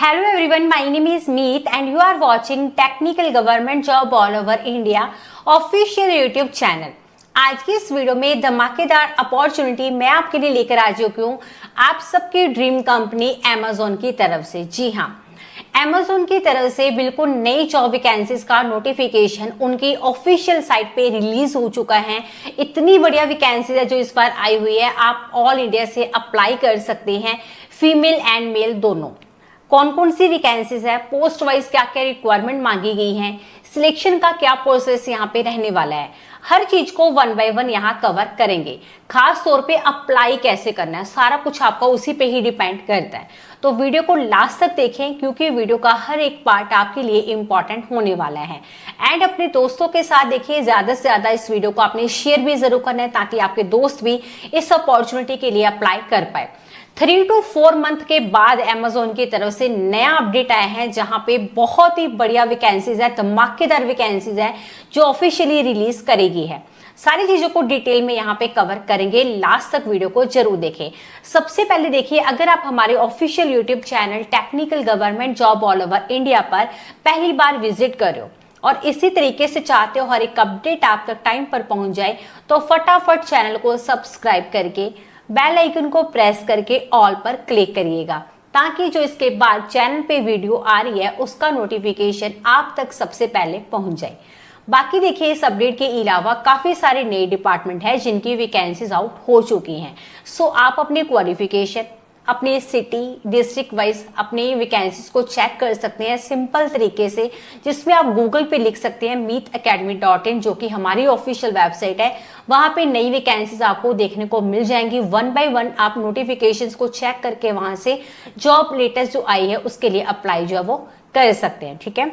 Hello everyone, my name is Meet and you are watching Technical Government Job All Over India official YouTube channel. आज की इस video में धमाकेदार opportunity मैं आपके लिए लेकर आ चुकी हूँ आप सबकी ड्रीम कंपनी Amazon की तरफ से। जी हाँ, Amazon की तरफ से बिल्कुल नई जॉब वैकेंसीज का नोटिफिकेशन उनकी ऑफिशियल साइट पे रिलीज हो चुका है। इतनी बढ़िया वैकेंसीज है जो इस बार आई हुई है, आप ऑल इंडिया से अप्लाई कर सकते हैं, फीमेल एंड मेल दोनों। कौन कौन सी वैकेंसीज है, पोस्ट वाइज क्या क्या रिक्वायरमेंट मांगी गई है, सिलेक्शन का क्या प्रोसेस यहाँ पे रहने वाला है, हर चीज को वन बाय वन यहाँ कवर करेंगे। खास तौर पे अप्लाई कैसे करना है, सारा कुछ आपका उसी पे ही डिपेंड करता है। तो वीडियो को लास्ट तक देखें क्योंकि वीडियो का हर एक पार्ट आपके लिए इंपॉर्टेंट होने वाला है। एंड अपने दोस्तों के साथ देखिए, ज्यादा से ज्यादा इस वीडियो को आपने शेयर भी जरूर करना है ताकि आपके दोस्त भी इस अपॉर्चुनिटी के लिए अप्लाई कर पाए। 3 to 4 मंथ के बाद Amazon की तरफ से नया अपडेट आया है जहां पे बहुत ही बढ़िया वैकेंसीज है, धमाकेदार वैकेंसीज है जो ऑफिशियली रिलीज करेगी है। सारी चीजों को डिटेल में यहाँ पे कवर करेंगे, लास्ट तक वीडियो को जरूर देखें। सबसे पहले देखिए, अगर आप हमारे official YouTube channel technical government job all over India पर पहली बार विजिट कर रहे हो और इसी तरीके से चाहते हो हर एक अपडेट आप तक टाइम पर पहुंच जाए, तो फटाफट चैनल को सब्सक्राइब करके बेल आइकन को प्रेस करके ऑल पर क्लिक करिएगा ताकि जो इसके बाद चैनल पे वीडियो आ रही है उसका नोटिफिकेशन आप तक सबसे पहले पहुंच जाए। बाकी देखिए, इस अपडेट के अलावा काफी सारे नए डिपार्टमेंट है जिनकी वैकेंसीज आउट हो चुकी हैं। सो आप अपने क्वालिफिकेशन, अपने सिटी डिस्ट्रिक्ट वाइज अपने वैकेंसीज को चेक कर सकते हैं सिंपल तरीके से, जिसमें आप गूगल पे लिख सकते हैं meetacademy.in जो कि हमारी ऑफिशियल वेबसाइट है। वहां पे नई वैकेंसीज आपको देखने को मिल जाएंगी। वन बाय वन आप नोटिफिकेशंस को चेक करके वहां से जॉब लेटेस्ट जो आई है उसके लिए अप्लाई जो है वो कर सकते हैं। ठीक है,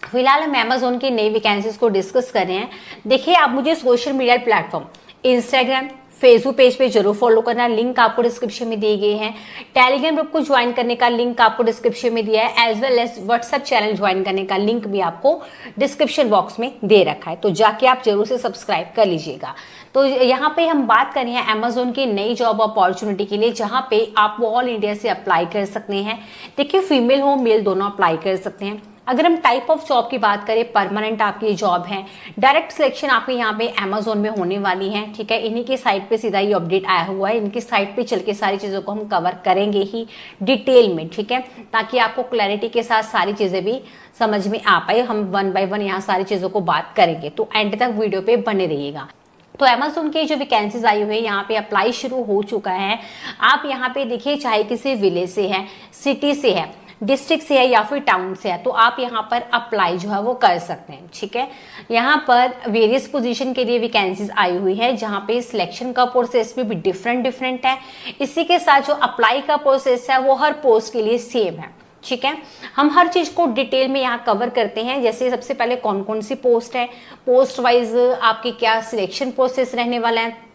फिलहाल हम Amazon की नई वैकेंसीज को डिस्कस कर रहे हैं। देखिए, आप मुझे social media platform Instagram Facebook page पे जरूर फॉलो करना, लिंक आपको डिस्क्रिप्शन में दिए गए हैं। टेलीग्राम ग्रुप को ज्वाइन करने का लिंक आपको डिस्क्रिप्शन में दिया है, as well as WhatsApp channel join करने का लिंक भी आपको डिस्क्रिप्शन बॉक्स में दे रखा है, तो जाके आप जरूर से सब्सक्राइब कर लीजिएगा। तो यहाँ पे हम बात कर रहे हैं Amazon की नई जॉब अपॉर्चुनिटी के लिए जहाँ पे आप ऑल इंडिया से अप्लाई कर सकते हैं। देखिए, फीमेल हो मेल दोनों अप्लाई कर सकते हैं। अगर हम टाइप ऑफ जॉब की बात करें, परमानेंट आपकी जॉब है, डायरेक्ट सिलेक्शन आपके यहाँ पे Amazon में होने वाली है। ठीक है, इन्हीं की साइट पे सीधा ये अपडेट आया हुआ है, इनकी साइट पे चल के सारी चीजों को हम कवर करेंगे ही डिटेल में। ठीक है, ताकि आपको क्लैरिटी के साथ सारी चीजें भी समझ में आ पाए। हम वन बाय वन यहाँ सारी चीजों को बात करेंगे, तो एंड तक वीडियो पे बने रहिएगा। तो Amazon की जो वैकेंसीज आई हुई है यहाँ पे अप्लाई शुरू हो चुका है। आप यहाँ पे देखिए, चाहे किसी विलेज से है, सिटी से है, डिस्ट्रिक्ट से है या फिर टाउन से है, तो आप यहाँ पर अप्लाई जो है वो कर सकते हैं। ठीक है, यहाँ पर वेरियस पोजीशन के लिए वैकेंसीज आई हुई है जहाँ पे सिलेक्शन का प्रोसेस भी डिफरेंट है। इसी के साथ जो अप्लाई का प्रोसेस है वो हर पोस्ट के लिए सेम है। ठीक है, हम हर चीज को डिटेल में यहाँ कवर करते हैं। जैसे सबसे पहले कौन कौन सी पोस्ट है, पोस्ट वाइज आपकी क्या सिलेक्शन प्रोसेस रहने वाला है,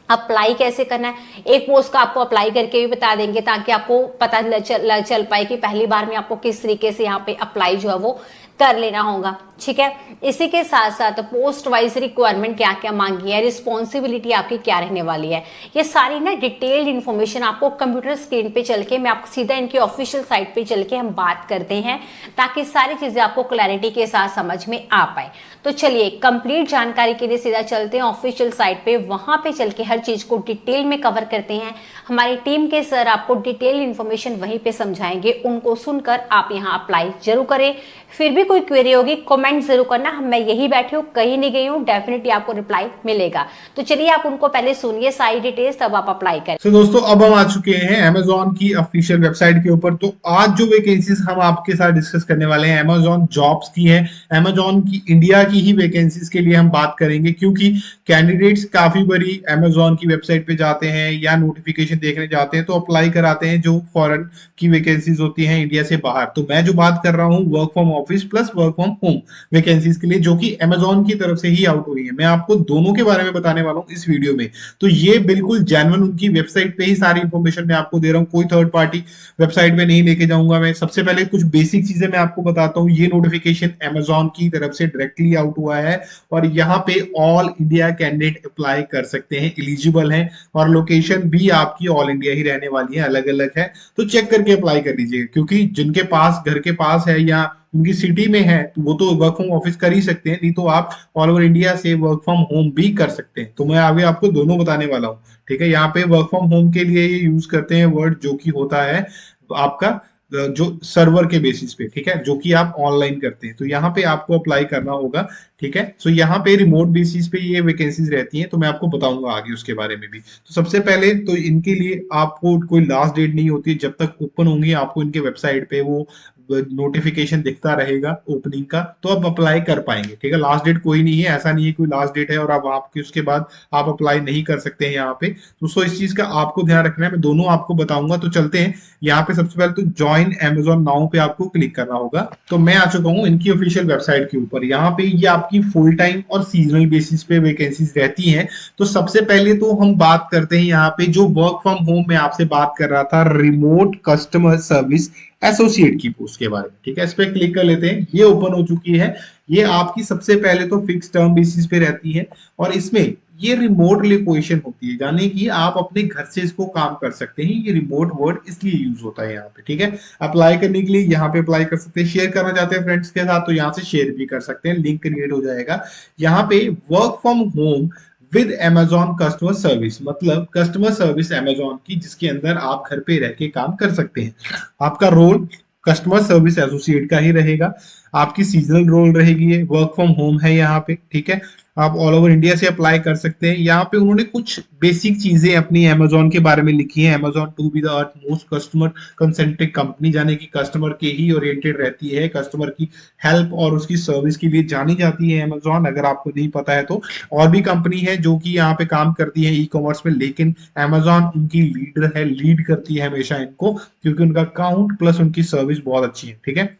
अप्लाई कैसे करना है। एक पोस्ट का आपको अप्लाई करके भी बता देंगे ताकि आपको पता चल पाए कि पहली बार में आपको किस तरीके से यहाँ पे अप्लाई जो है वो कर लेना होगा। ठीक है, इसी के साथ साथ पोस्ट वाइज रिक्वायरमेंट क्या क्या मांगी है, रिस्पॉन्सिबिलिटी आपकी क्या रहने वाली है, ये सारी ना डिटेल्ड इन्फॉर्मेशन आपको कंप्यूटर स्क्रीन पे चल के, मैं आपको सीधा इनकी ऑफिशियल साइट पे चल के हम बात करते हैं ताकि सारी चीजें आपको क्लैरिटी के साथ समझ में आ पाए। तो चलिए, कंप्लीट जानकारी के लिए सीधा चलते हैं ऑफिशियल साइट पे, वहां पे चल के हर चीज को डिटेल में कवर करते हैं। हमारी टीम के सर आपको डिटेल इन्फॉर्मेशन वहीं पे समझाएंगे, उनको सुनकर आप यहाँ अप्लाई जरूर करें। फिर भी कोई क्वेरी होगी कमेंट जरूर करना, मैं यही बैठी हूँ, कहीं नहीं गई हूँ, डेफिनेटली आपको रिप्लाई मिलेगा। तो चलिए, आप उनको पहले सुनिए सारी डिटेल्स, तब आप अप्लाई करें। तो दोस्तों, अब हम आ चुके हैं Amazon की ऑफिशियल वेबसाइट के ऊपर। तो आज जो वैकेंसीज हम आपके साथ डिस्कस करने वाले हैं Amazon जॉब्स की है, Amazon की इंडिया की ही वैकेंसीज के लिए हम बात करेंगे, क्योंकि कैंडिडेट्स काफी बड़ी Amazon की वेबसाइट पे जाते हैं या नोटिफिकेशन देखने जाते हैं तो अप्लाई कराते हैं जो फॉरेन की वैकेंसीज होती हैं इंडिया से बाहर। तो मैं जो बात कर रहा हूँ work from office plus plus work from home vacancies के लिए, जो कि अमेजोन की तरफ से ही आउट हुई है। मैं आपको दोनों के बारे में बताने वाला हूँ इस वीडियो में। तो ये बिल्कुल जेन्युइन उनकी वेबसाइट पे ही सारी इंफॉर्मेशन मैं आपको दे रहा हूँ, कोई थर्ड पार्टी वेबसाइट पे नहीं लेके जाऊंगा मैं। सबसे पहले कुछ बेसिक चीजें मैं आपको बताता हूँ। ये नोटिफिकेशन अमेजोन की तरफ से डायरेक्टली आउट हुआ है और यहाँ पे ऑल इंडिया कैंडिडेट अप्लाई कर सकते हैं, एलिजिबल हैं, और लोकेशन भी आपकी ऑल इंडिया ही रहने वाली है, अलग अलग है। तो चेक करके अप्लाई कर लीजिएगा, क्योंकि जिनके पास घर के पास है या उनकी सिटी में है तो वो तो वर्क फ्रॉम ऑफिस कर ही सकते हैं, नहीं तो आप ऑल ओवर इंडिया से वर्क फ्रॉम होम भी कर सकते हैं। तो मैं आगे आपको दोनों बताने वाला हूँ, ठीक है। यहाँ पे वर्क फ्रॉम होम के लिए ये यूज करते हैं वर्ड जो कि होता है आपका जो सर्वर के बेसिस पे, ठीक है, जो कि आप ऑनलाइन करते हैं। तो यहाँ पे आपको अप्लाई करना होगा, ठीक है। सो यहाँ पे रिमोट बेसिस पे ये वैकेंसीज रहती हैं, तो मैं आपको बताऊंगा आगे उसके बारे में भी। तो सबसे पहले तो इनके लिए आपको कोई लास्ट डेट नहीं होती, जब तक ओपन होंगी आपको इनके वेबसाइट पे वो नोटिफिकेशन दिखता रहेगा ओपनिंग का, तो आप अप्लाई कर पाएंगे, ठीक है। लास्ट डेट कोई नहीं है, ऐसा नहीं है कोई लास्ट डेट है और अब आपके उसके बाद आप अप्लाई नहीं कर सकते हैं यहाँ पे। तो सो इस चीज का आपको ध्यान रखना है, मैं दोनों आपको बताऊंगा। तो चलते हैं यहाँ पे। सबसे पहले तो ज्वाइन अमेजोन नाउ पे आपको क्लिक करना होगा। तो मैं आ चुका हूँ इनकी ऑफिशियल वेबसाइट के ऊपर। यहाँ पे ये आपकी फुल टाइम और सीजनल बेसिस पे वैकेंसीज रहती हैं। तो सबसे पहले तो हम बात करते हैं यहाँ पे जो वर्क फ्रॉम होम में आपसे बात कर रहा था, रिमोट कस्टमर सर्विस एसोसिएट की पोस्ट के बारे में, ठीक है। इस पे क्लिक कर लेते हैं, ये ओपन हो चुकी है। ये आपकी सबसे पहले तो फिक्स टर्म बेसिस पे रहती है और इसमें ये रिमोट पोजीशन होती है, यानी कि आप अपने घर से इसको काम कर सकते हैं। ये रिमोट वर्ड इसलिए यूज होता है यहाँ पे, ठीक है। अप्लाई करने के लिए यहाँ पे अप्लाई कर सकते हैं। शेयर करना चाहते हैं फ्रेंड्स के साथ तो यहाँ से शेयर भी कर सकते हैं, लिंक क्रिएट हो जाएगा। यहाँ पे work from home with Amazon customer service, मतलब कस्टमर सर्विस Amazon की, जिसके अंदर आप घर पे रह के काम कर सकते हैं। आपका रोल कस्टमर सर्विस एसोसिएट का ही रहेगा। आपकी सीजनल रोल रहेगी, वर्क फ्रॉम होम है यहाँ पे, ठीक है। आप ऑल ओवर इंडिया से अप्लाई कर सकते हैं। यहाँ पे उन्होंने कुछ बेसिक चीजें अपनी Amazon के बारे में लिखी है। Amazon to be the earth most customer concentric company, यानी कि कस्टमर के ही ओरिएंटेड रहती है, कस्टमर की हेल्प और उसकी सर्विस के लिए जानी जाती है Amazon, अगर आपको नहीं पता है तो। और भी कंपनी है जो कि यहाँ पे काम करती है ई कॉमर्स में, लेकिन Amazon उनकी लीडर है, लीड करती है हमेशा इनको, क्योंकि उनका काउंट प्लस उनकी सर्विस बहुत अच्छी है, ठीक है।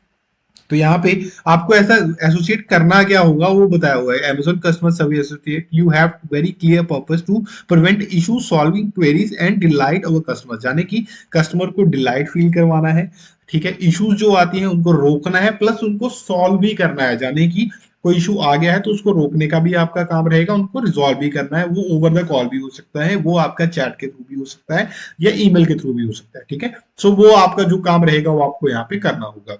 तो यहाँ पे आपको ऐसा एसोसिएट करना क्या होगा वो बताया हुआ है। Amazon customer service associate, you have very clear purpose to prevent issue, solving queries and delight our customer, यानी कि कस्टमर को डिलाइट फील करवाना है, ठीक है। इश्यूज जो आती हैं उनको रोकना है, प्लस उनको सॉल्व भी करना है, यानी कि कोई इशू आ गया है तो उसको रोकने का भी आपका काम रहेगा, उनको रिजॉल्व भी करना है। वो ओवर द कॉल भी हो सकता है, वो आपका चैट के थ्रू भी हो सकता है या ईमेल के थ्रू भी हो सकता है, ठीक है। सो वो आपका जो काम रहेगा वो आपको यहाँ पे करना होगा।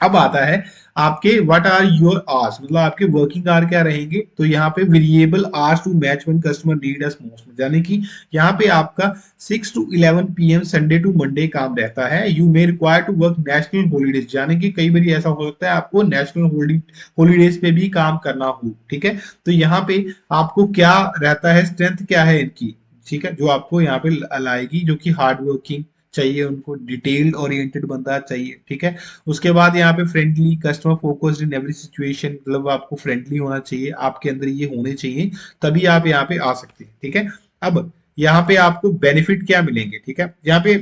अब आता है आपके व्हाट आर योर आवर्स, मतलब आपके वर्किंग आवर क्या रहेंगे। तो यहाँ पे variable hours to match when customer need us most, यानी कि यहाँ पे आपका 6 to 11 PM Sunday to Monday काम रहता है। You may require to work national holidays, यानी कि कई बार ऐसा हो सकता है आपको नेशनल हॉलीडेज पे भी काम करना हो, ठीक है। तो यहाँ पे आपको क्या रहता है, स्ट्रेंथ क्या है इनकी, ठीक है, जो आपको यहाँ पे लाएगी, जो कि हार्ड वर्किंग चाहिए, उनको डिटेल्ड ओरिएंटेड बंदा चाहिए, ठीक है। उसके बाद यहाँ पे friendly, customer focused in every situation, मतलब आपको फ्रेंडली होना चाहिए, आपके अंदर ये होने चाहिए, तभी आप यहाँ पे आ सकते हैं, ठीक है। अब यहाँ पे आपको बेनिफिट क्या मिलेंगे, ठीक है। यहाँ पे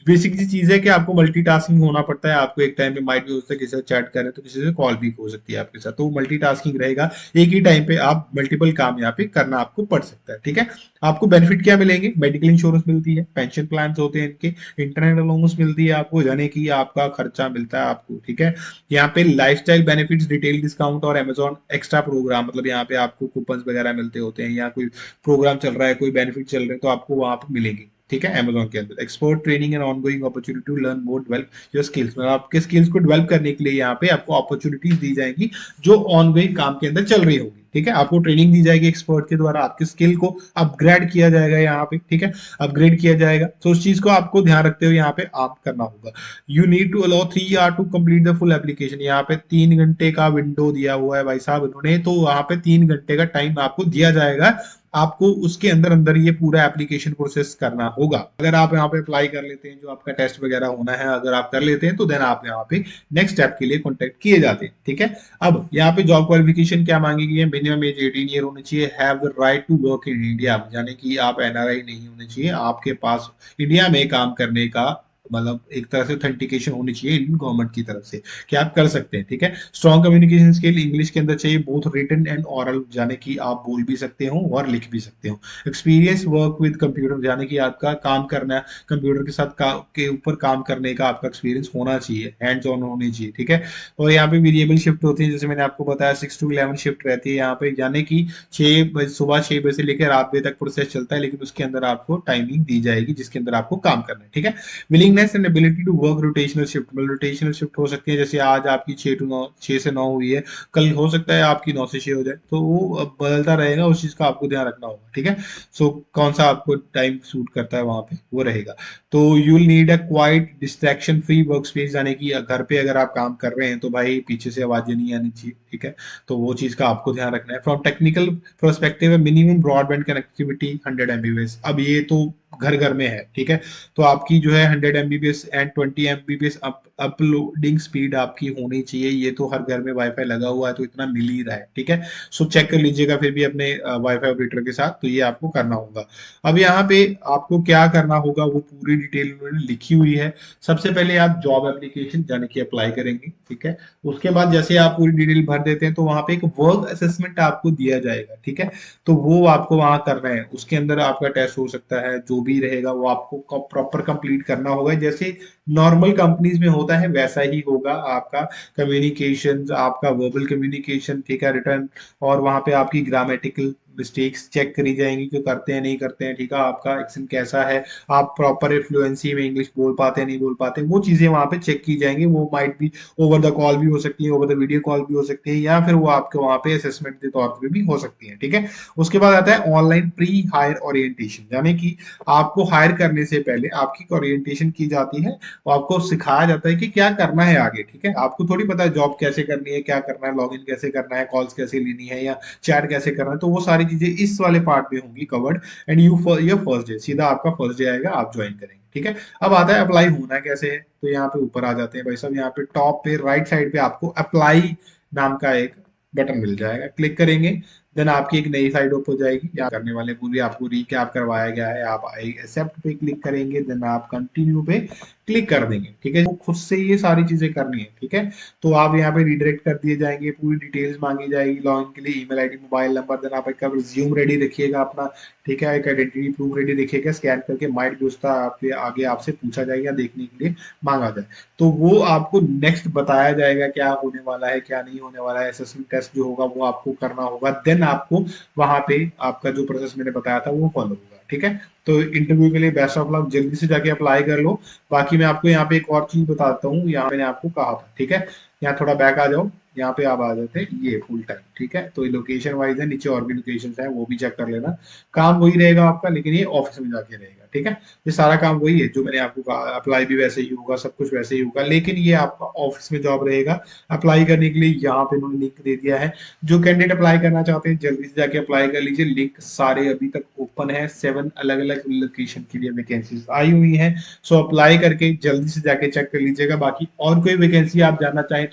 बेसिक सी चीज है कि आपको मल्टीटास्किंग होना पड़ता है। आपको एक टाइम पे माइट भी हो सकता है किसी से चैट करें तो किसी से कॉल भी हो सकती है आपके साथ, तो मल्टीटास्किंग रहेगा, एक ही टाइम पे आप मल्टीपल काम यहाँ पे करना आपको पड़ सकता है, ठीक है। आपको बेनिफिट क्या मिलेंगे, मेडिकल इंश्योरेंस मिलती है, पेंशन प्लान होते हैं इनके, इंटरनेट अलाउंस मिलती है आपको, यानी कि आपका खर्चा मिलता है आपको, ठीक है। यहाँ पे लाइफस्टाइल बेनिफिट्स, डिटेल डिस्काउंट और Amazon एक्स्ट्रा प्रोग्राम, मतलब यहाँ पे आपको कूपन वगैरह मिलते होते हैं, या कोई प्रोग्राम चल रहा है, कोई बेनिफिट चल रहे हैं तो आपको वहां पे मिलेंगे, ठीक है। Amazon के अंदर expert training and ongoing opportunity to learn more develop your skills, मतलब आपके स्किल्स को डेवलप करने के लिए यहाँ पे आपको अपॉर्चुनिटीज दी जाएंगी जो ऑनगोइंग काम के अंदर चल रही होगी, ठीक है। आपको ट्रेनिंग दी जाएगी एक्सपर्ट के द्वारा, आपके स्किल को अपग्रेड किया जाएगा यहाँ पे, ठीक है, अपग्रेड किया जाएगा। तो उस चीज को आपको ध्यान रखते हुए यहाँ पे आप करना होगा। You need to allow 3 hours to complete the full application, यहाँ पे 3 घंटे का विंडो दिया हुआ है भाई साहब इन्होंने, तो वहां पे 3 घंटे का टाइम आपको दिया जाएगा, आपको उसके अंदर अंदर ये पूरा एप्लीकेशन प्रोसेस करना होगा। अगर आप यहाँ पे अप्लाई कर लेते हैं, जो आपका टेस्ट वगैरह होना है अगर आप कर लेते हैं, तो देन आप यहाँ पे नेक्स्ट स्टेप के लिए कॉन्टेक्ट किए जाते हैं, ठीक है। अब यहाँ पे जॉब क्वालिफिकेशन क्या मांगी गई है, मिनिमम एज 18 ईयर होनी चाहिए, have the right to work in India, यानी कि आप NRI नहीं होने चाहिए, आपके पास इंडिया में काम करने का मतलब एक तरह से ऑथेंटिकेशन होनी चाहिए इंडियन गवर्नमेंट की तरफ से कि आप कर सकते हैं, ठीक है। स्ट्रॉन्ग कम्युनिकेशन स्किल इंग्लिश के अंदर चाहिए, बोथ रिटन एंड ऑरल, जाने कि आप बोल भी सकते हो और लिख भी सकते हो। एक्सपीरियंस वर्क विद कंप्यूटर, जाने कि आपका काम करना है कंप्यूटर के साथ के ऊपर काम करने का आपका एक्सपीरियंस होना चाहिए, हैंड्स ऑन होनी चाहिए, ठीक है। और यहाँ पे वेरिएबल शिफ्ट होती है, जैसे मैंने आपको बताया 6 to 11 शिफ्ट रहती है यहाँ पे, यानी कि 6 बजे, सुबह 6 बजे से लेकर रात बजे तक प्रोसेस चलता है, लेकिन उसके अंदर आपको टाइमिंग दी जाएगी जिसके अंदर आपको काम करना है, ठीक है। Willingness and ability to work rotational shift, मतलब रोटेशनल शिफ्ट हो सकती है, जैसे आज आपकी 6 से 9 हुई है, कल हो सकता है आपकी 9 से 6 हो जाए, तो वो अब बदलता रहेगा, उस चीज का आपको ध्यान रखना होगा, ठीक है। सो कौन सा आपको टाइम सूट करता है वहां पे वो रहेगा। तो you will need a quite distraction free work space, यानी कि घर पे अगर आप काम कर रहे हैं तो भाई पीछे से आवाजें नहीं आनी चाहिए, ठीक है। तो वो चीज का आपको ध्यान रखना है। From technical perspective minimum broadband connectivity 100 Mbps, अब ये तो घर घर में है, ठीक है। तो आपकी जो है 100 Mbps and 20 Mbps uploading speed आपकी होनी चाहिए, ये तो हर घर में वाईफाई लगा हुआ है तो इतना मिल ही रहा है, ठीक है। सो चेक कर लीजिएगा फिर भी अपने वाईफाई ऑपरेटर के साथ, तो ये आपको करना होगा। अब यहाँ पे आपको क्या करना होगा वो पूरी डिटेल उन्होंने लिखी हुई है। सबसे पहले आप जॉब एप्लीकेशन जाने की अप्लाई करेंगे, ठीक है। उसके बाद जैसे आप पूरी डिटेल भर देते हैं तो वहां पे एक वर्क असेसमेंट आपको दिया जाएगा, ठीक है। तो वो आपको वहां करना है, उसके अंदर आपका टेस्ट हो सकता है, जो भी रहेगा वो आपको प्रॉपर कंप्लीट करना होगा, जैसे नॉर्मल कंपनीज में होता है वैसा ही होगा आपका कम्युनिकेशन, आपका वर्बल कम्युनिकेशन, ठीक है, रिटर्न, और वहां पे आपकी ग्रामेटिकल मिस्टेक्स चेक करी जाएंगी कि करते हैं नहीं करते हैं, ठीक है। आपका एक्सेंट कैसा है, आप प्रॉपर फ्लुएंसी में इंग्लिश बोल पाते हैं नहीं बोल पाते, वो चीजें वहां पे चेक की जाएंगी। वो माइट भी ओवर द कॉल भी हो सकती है, ओवर द वीडियो कॉल भी हो सकती है, या फिर वो आपके वहां पे असेसमेंट के तौर पे भी हो सकती है, ठीक है। उसके बाद आता है ऑनलाइन प्री हायर ओरिएंटेशन, यानी कि आपको हायर करने से पहले आपकी ओरिएंटेशन की जाती है और आपको सिखाया जाता है कि क्या करना है आगे, ठीक है। आपको थोड़ी पता है जॉब कैसे करनी है, क्या करना है, लॉगिन कैसे करना है, कॉल्स कैसे लेनी है या चैट कैसे करना है, तो वो सारी चीजें इस वाले पार्ट में होंगी कवर्ड। एंड ये फर्स्ट डे, सीधा आपका फर्स्ट डे आएगा, आप ज्वाइन करेंगे, ठीक है। अब आता है अप्लाई होना कैसे है, तो यहाँ पे ऊपर आ जाते हैं भाई साहब, यहाँ पे टॉप पे राइट साइड पे आपको अप्लाई नाम का एक बटन मिल जाएगा, क्लिक करेंगे, देन आपकी एक नई साइड ओपन हो जाएगी। यहाँ करने वाले पूरी आपको रिकैप करवाया गया है, आप आई एक्सेप्ट पे क्लिक करेंगे, देन आप कंटिन्यू पे क्लिक कर देंगे, ठीक है। तो खुद से ये सारी चीजें करनी है, ठीक है। तो आप यहाँ पे रिडायरेक्ट कर दिए जाएंगे, पूरी डिटेल्स मांगी जाएगी लॉगिन के लिए, email ID, mobile number, then आप एक रिज्यूम रेडी रखिएगा अपना, ठीक है, एक आइडेंटिटी प्रूफ रेडी रखिएगा, स्कैन करके माइट भी उसका आपके आगे आपसे पूछा जाएगा, देखने के लिए मांगा जाए, तो वो आपको नेक्स्ट बताया जाएगा क्या होने वाला है क्या नहीं होने वाला है। असेसमेंट टेस्ट जो होगा वो आपको करना होगा, देन आपको वहां पे आपका जो प्रोसेस मैंने बताया था वो फॉलो होगा, ठीक है। तो इंटरव्यू के लिए बेस्ट ऑफ लक, जल्दी से जाके अप्लाई कर लो। बाकी मैं आपको यहाँ पे एक और चीज बताता हूँ, यहाँ मैंने आपको कहा था, ठीक है। यहाँ थोड़ा बैक आ जाओ, यहाँ पे आप आ जाते हैं ये फुल टाइम, ठीक है। तो लोकेशन वाइज है, नीचे और भी लोकेशन है वो भी चेक कर लेना। काम वही रहेगा आपका, लेकिन ये ऑफिस में जाके रहेगा, ठीक है। ये सारा काम वही है जो मैंने आपको कहा, अप्लाई भी वैसे ही होगा, सब कुछ वैसे ही होगा, लेकिन ये आपका ऑफिस में जॉब रहेगा। अप्लाई करने के लिए यहाँ पे उन्होंने लिंक दे दिया है, जो कैंडिडेट अप्लाई करना चाहते हैं जल्दी से जाके अप्लाई कर लीजिए। लिंक सारे अभी तक ओपन है, 7 अलग अलग लोकेशन के लिए वैकेंसीज आई हुई हैं। सो अप्लाई करके जल्दी से जाके चेक कर लीजिएगा। बाकी और कोई वैकेंसी आप जानना चाहें तो